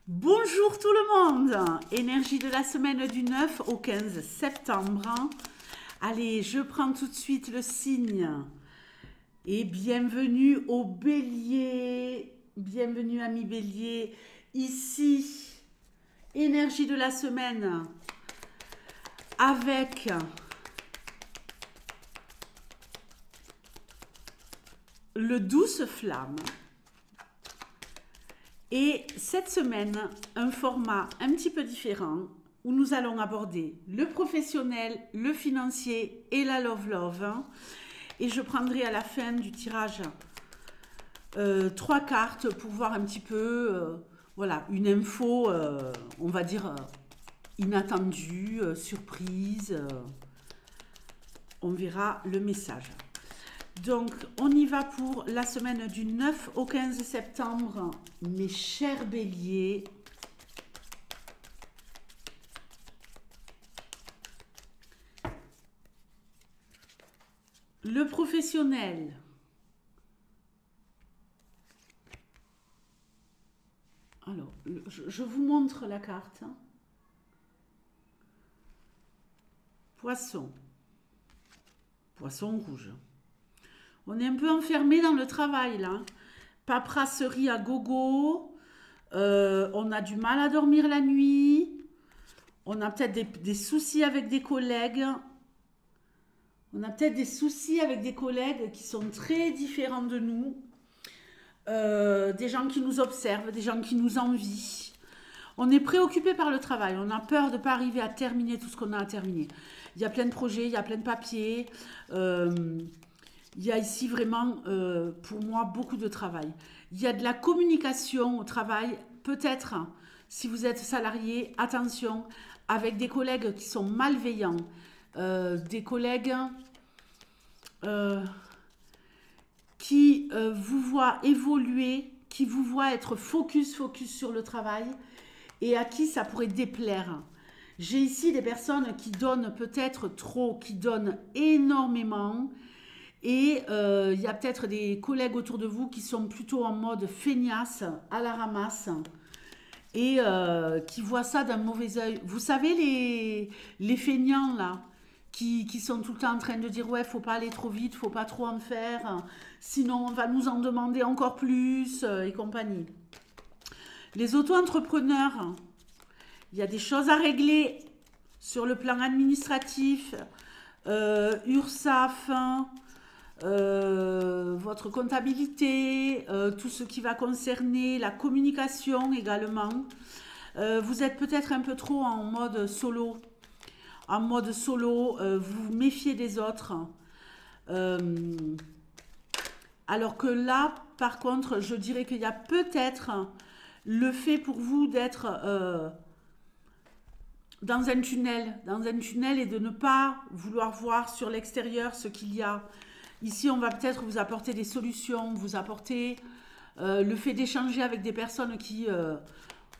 Bonjour tout le monde, énergie de la semaine du 9 au 15 septembre. Allez, je prends tout de suite le signe et bienvenue au Bélier. Bienvenue ami Bélier, ici, énergie de la semaine avec le douce flamme. Et cette semaine, un format un petit peu différent où nous allons aborder le professionnel, le financier et la love. Et je prendrai à la fin du tirage 3 cartes pour voir un petit peu, voilà, une info, on va dire, inattendue, surprise. On verra le message. Donc, on y va pour la semaine du 9 au 15 septembre, mes chers béliers. Le professionnel. Alors, je vous montre la carte. Poisson. Poisson rouge. On est un peu enfermé dans le travail, là. Paperasserie à gogo. On a du mal à dormir la nuit. On a peut-être des soucis avec des collègues. On a peut-être des soucis avec des collègues qui sont très différents de nous. Des gens qui nous observent, des gens qui nous envient. On est préoccupé par le travail. On a peur de ne pas arriver à terminer tout ce qu'on a à terminer. Il y a plein de projets, il y a plein de papiers. Il y a ici vraiment, pour moi, beaucoup de travail. Il y a de la communication au travail. Peut-être, si vous êtes salarié, attention, avec des collègues qui sont malveillants, des collègues qui vous voient évoluer, qui vous voient être focus sur le travail et à qui ça pourrait déplaire. J'ai ici des personnes qui donnent peut-être trop, qui donnent énormément. Et il y a peut-être des collègues autour de vous qui sont plutôt en mode feignasse, à la ramasse, et qui voient ça d'un mauvais œil. Vous savez, les feignants, là, qui sont tout le temps en train de dire, ouais, faut pas aller trop vite, faut pas trop en faire, sinon on va nous en demander encore plus, et compagnie. Les auto-entrepreneurs, il y a des choses à régler sur le plan administratif, URSSAF, votre comptabilité, tout ce qui va concerner la communication également. Vous êtes peut-être un peu trop en mode solo. En mode solo, vous vous méfiez des autres. Alors que là, par contre, je dirais qu'il y a peut-être le fait pour vous d'être dans un tunnel et de ne pas vouloir voir sur l'extérieur ce qu'il y a. Ici, on va peut-être vous apporter des solutions, vous apporter le fait d'échanger avec des personnes qui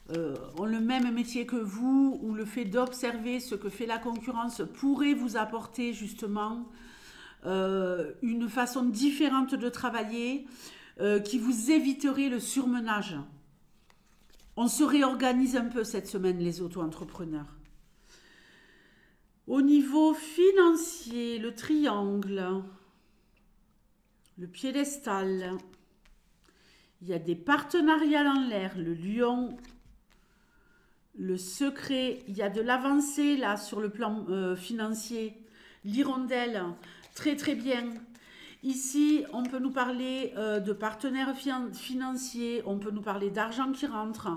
ont le même métier que vous, ou le fait d'observer ce que fait la concurrence pourrait vous apporter justement une façon différente de travailler qui vous éviterait le surmenage. On se réorganise un peu cette semaine, les auto-entrepreneurs. Au niveau financier, le triangle, le piédestal, il y a des partenariats dans l'air, le lion, le secret, il y a de l'avancée là sur le plan financier, l'hirondelle, très très bien. Ici, on peut nous parler de partenaires financiers, on peut nous parler d'argent qui rentre,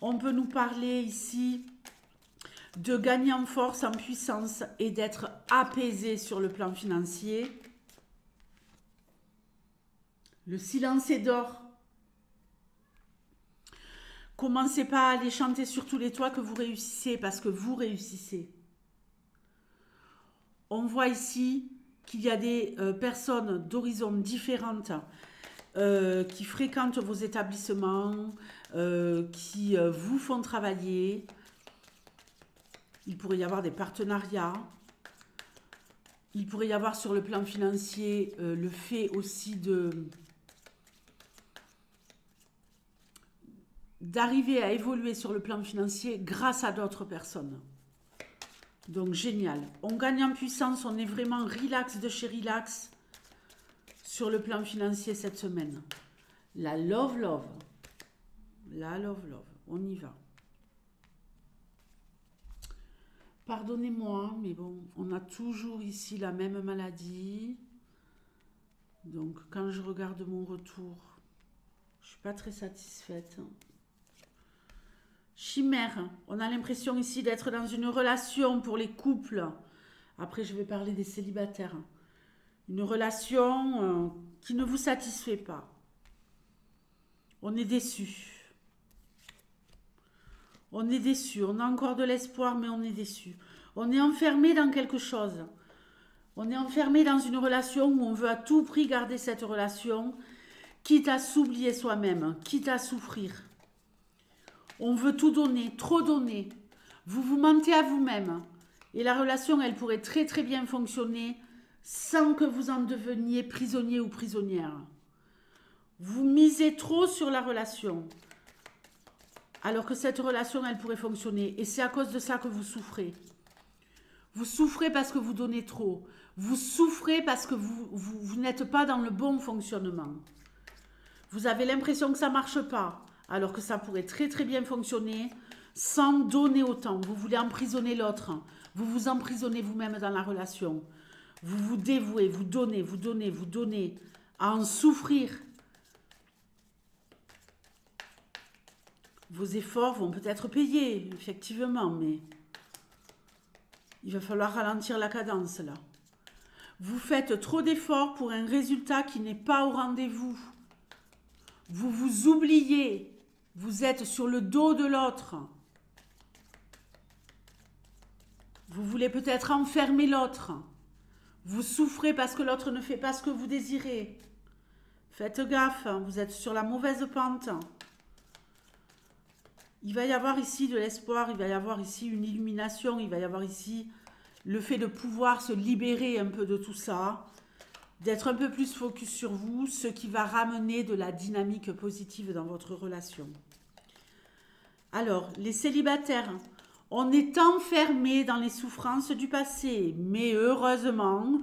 on peut nous parler ici de gagner en force, en puissance et d'être apaisé sur le plan financier. Le silence est d'or. Commencez pas à aller chanter sur tous les toits que vous réussissez, parce que vous réussissez. On voit ici qu'il y a des personnes d'horizons différentes qui fréquentent vos établissements, qui vous font travailler. Il pourrait y avoir des partenariats. Il pourrait y avoir sur le plan financier le fait aussi d'arriver à évoluer sur le plan financier grâce à d'autres personnes. Donc génial. On gagne en puissance, on est vraiment relax de chez relax sur le plan financier cette semaine. La love love. La love love. On y va. Pardonnez-moi, mais bon, on a toujours ici la même maladie. Donc quand je regarde mon retour, je suis pas très satisfaite. Chimère, on a l'impression ici d'être dans une relation pour les couples. Après, je vais parler des célibataires. Une relation qui ne vous satisfait pas. On est déçu. On est déçu. On a encore de l'espoir, mais on est déçu. On est enfermé dans quelque chose. On est enfermé dans une relation où on veut à tout prix garder cette relation, quitte à s'oublier soi-même, quitte à souffrir. On veut tout donner, trop donner. Vous vous mentez à vous-même. Et la relation, elle pourrait très très bien fonctionner sans que vous en deveniez prisonnier ou prisonnière. Vous misez trop sur la relation. Alors que cette relation, elle pourrait fonctionner. Et c'est à cause de ça que vous souffrez. Vous souffrez parce que vous donnez trop. Vous souffrez parce que vous n'êtes pas dans le bon fonctionnement. Vous avez l'impression que ça ne marche pas. Alors que ça pourrait très très bien fonctionner sans donner autant. Vous voulez emprisonner l'autre. Vous vous emprisonnez vous-même dans la relation. Vous vous dévouez, vous donnez, vous donnez, vous donnez. À en souffrir. Vos efforts vont peut-être payer, effectivement, mais il va falloir ralentir la cadence là. Vous faites trop d'efforts pour un résultat qui n'est pas au rendez-vous. Vous vous oubliez. Vous êtes sur le dos de l'autre. Vous voulez peut-être enfermer l'autre. Vous souffrez parce que l'autre ne fait pas ce que vous désirez. Faites gaffe, vous êtes sur la mauvaise pente. Il va y avoir ici de l'espoir, il va y avoir ici une illumination, il va y avoir ici le fait de pouvoir se libérer un peu de tout ça, d'être un peu plus focus sur vous, ce qui va ramener de la dynamique positive dans votre relation. Alors, les célibataires, on est enfermé dans les souffrances du passé, mais heureusement,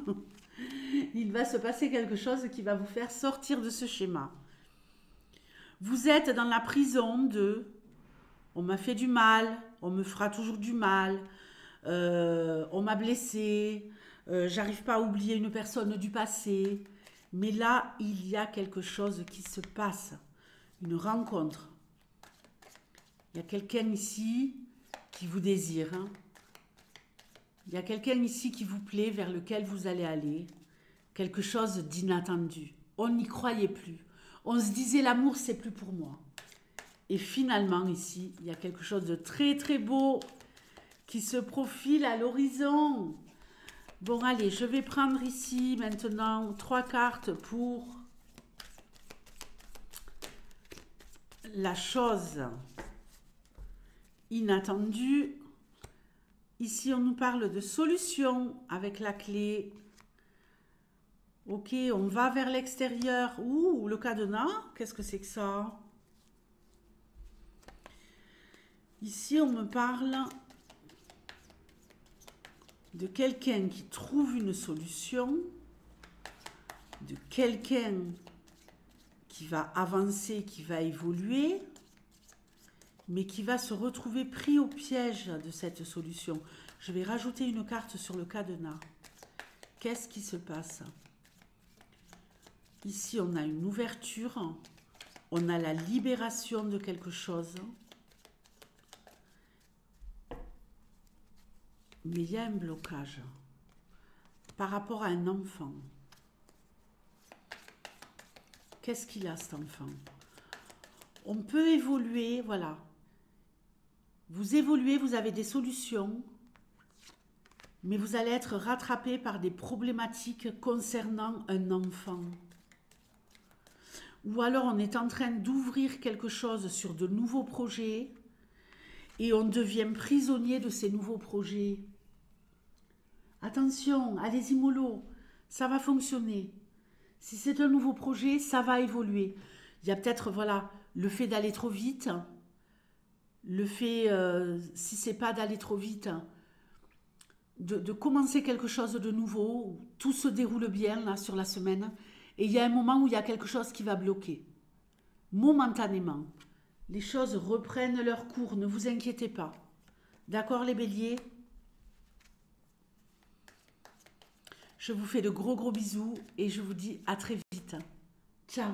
il va se passer quelque chose qui va vous faire sortir de ce schéma. Vous êtes dans la prison de « on m'a fait du mal, on me fera toujours du mal, on m'a blessé, j'arrive pas à oublier une personne du passé ». Mais là, il y a quelque chose qui se passe, une rencontre. Il y a quelqu'un ici qui vous désire. Hein. Il y a quelqu'un ici qui vous plaît, vers lequel vous allez aller. Quelque chose d'inattendu. On n'y croyait plus. On se disait l'amour, c'est plus pour moi. Et finalement, ici, il y a quelque chose de très très beau qui se profile à l'horizon. Bon, allez, je vais prendre ici maintenant 3 cartes pour la chose inattendue. Ici, on nous parle de solution avec la clé. Ok, on va vers l'extérieur. Ouh, le cadenas, qu'est-ce que c'est que ça? Ici, on me parle de quelqu'un qui trouve une solution, de quelqu'un qui va avancer, qui va évoluer, mais qui va se retrouver pris au piège de cette solution. Je vais rajouter une carte sur le cadenas. Qu'est-ce qui se passe? Ici, on a une ouverture, on a la libération de quelque chose. Mais il y a un blocage par rapport à un enfant. Qu'est-ce qu'il a, cet enfant? On peut évoluer, voilà. Vous évoluez, vous avez des solutions, mais vous allez être rattrapé par des problématiques concernant un enfant. Ou alors on est en train d'ouvrir quelque chose sur de nouveaux projets et on devient prisonnier de ces nouveaux projets. Attention, allez-y mollo, ça va fonctionner. Si c'est un nouveau projet, ça va évoluer. Il y a peut-être, voilà, le fait d'aller trop vite, le fait, si c'est pas d'aller trop vite, de commencer quelque chose de nouveau, où tout se déroule bien là sur la semaine, et il y a un moment où il y a quelque chose qui va bloquer, momentanément. Les choses reprennent leur cours, ne vous inquiétez pas. D'accord les béliers? Je vous fais de gros bisous et je vous dis à très vite. Ciao.